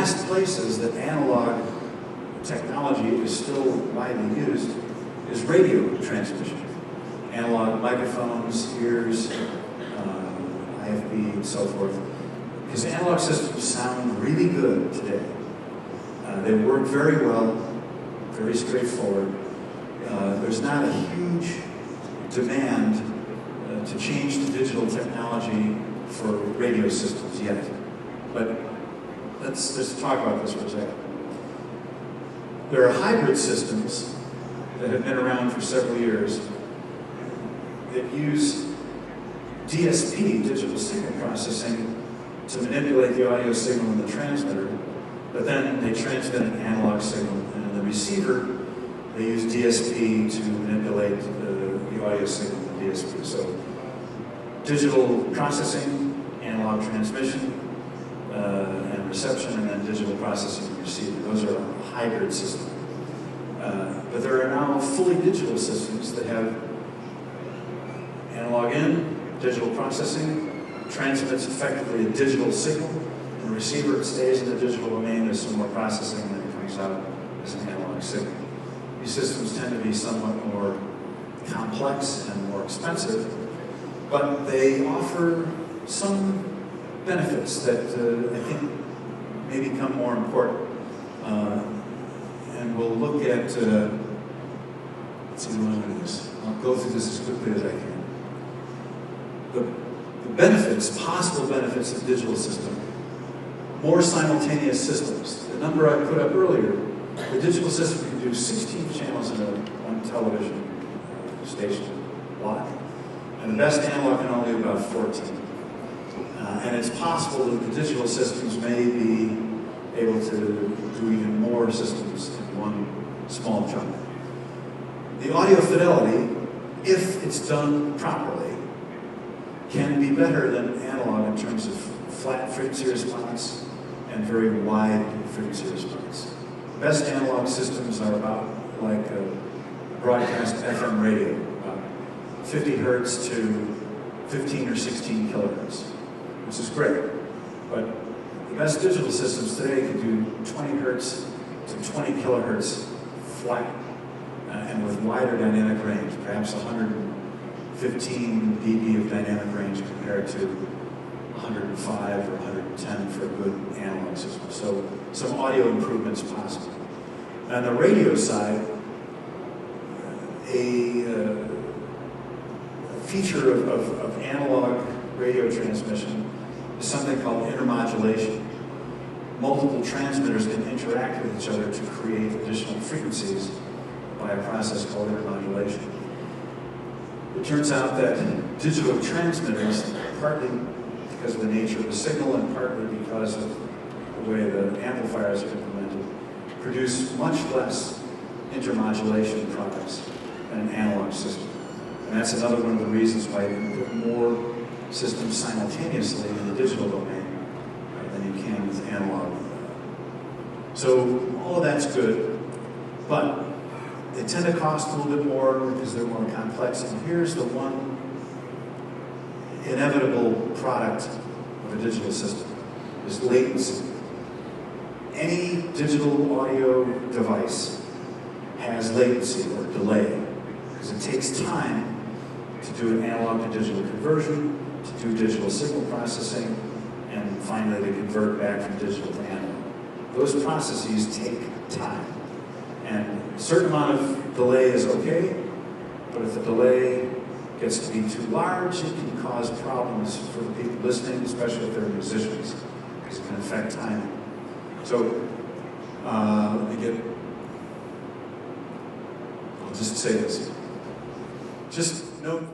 last places that analog technology is still widely used is radio transmission. Analog microphones, ears, IFB, and so forth. Because analog systems sound really good today. They work very well, very straightforward. There's not a huge demand to change to digital technology for radio systems yet. But let's talk about this for a second. There are hybrid systems that have been around for several years that use DSP, digital signal processing, to manipulate the audio signal in the transmitter, but then they transmit an analog signal, and in the receiver, they use DSP to manipulate the audio signal in the DSP. So, digital processing, analog transmission, and reception, and then digital processing and receiving. Those are a hybrid system. But there are now fully digital systems that have analog in, digital processing, transmits effectively a digital signal, and the receiver stays in the digital domain. There's some more processing, and then it comes out as an analog signal. These systems tend to be somewhat more complex and more expensive, but they offer some benefits that I think may become more important. And we'll look at, let's see what I'm going to do this. I'll go through this as quickly as I can. The benefits, possible benefits of digital system. More simultaneous systems. The number I put up earlier, the digital system can do 16 channels in one television station block. And the best analog can only do about 14. And it's possible that the digital systems may be able to do even more systems in one small chunk. The audio fidelity, if it's done properly, can be better than analog in terms of flat frequency response and very wide frequency response. Best analog systems are about like a broadcast FM radio, about 50 hertz to 15 or 16 kilohertz, which is great. But the best digital systems today can do 20 hertz to 20 kilohertz flat, and with wider dynamic range, perhaps 115 dB of dynamic range compared to 105 or 110 for a good analog system. So some audio improvements possible. On the radio side, a feature of analog radio transmission is something called intermodulation. Multiple transmitters can interact with each other to create additional frequencies by a process called intermodulation. It turns out that digital transmitters, partly because of the nature of the signal and partly because of the way the amplifiers are implemented, produce much less intermodulation products than an analog system. And that's another one of the reasons why you can put more systems simultaneously in the digital domain than you can with analog. So all of that's good, but they tend to cost a little bit more because they're more complex. And here's the one inevitable product of a digital system, is latency. Any digital audio device has latency or delay, because it takes time to do an analog to digital conversion, to do digital signal processing, and finally to convert back from digital to analog. Those processes take time. And a certain amount of delay is okay, but if the delay gets to be too large, it can cause problems for the people listening, especially if they're musicians, because it can affect timing. So, let me get, I'll just say this. Just note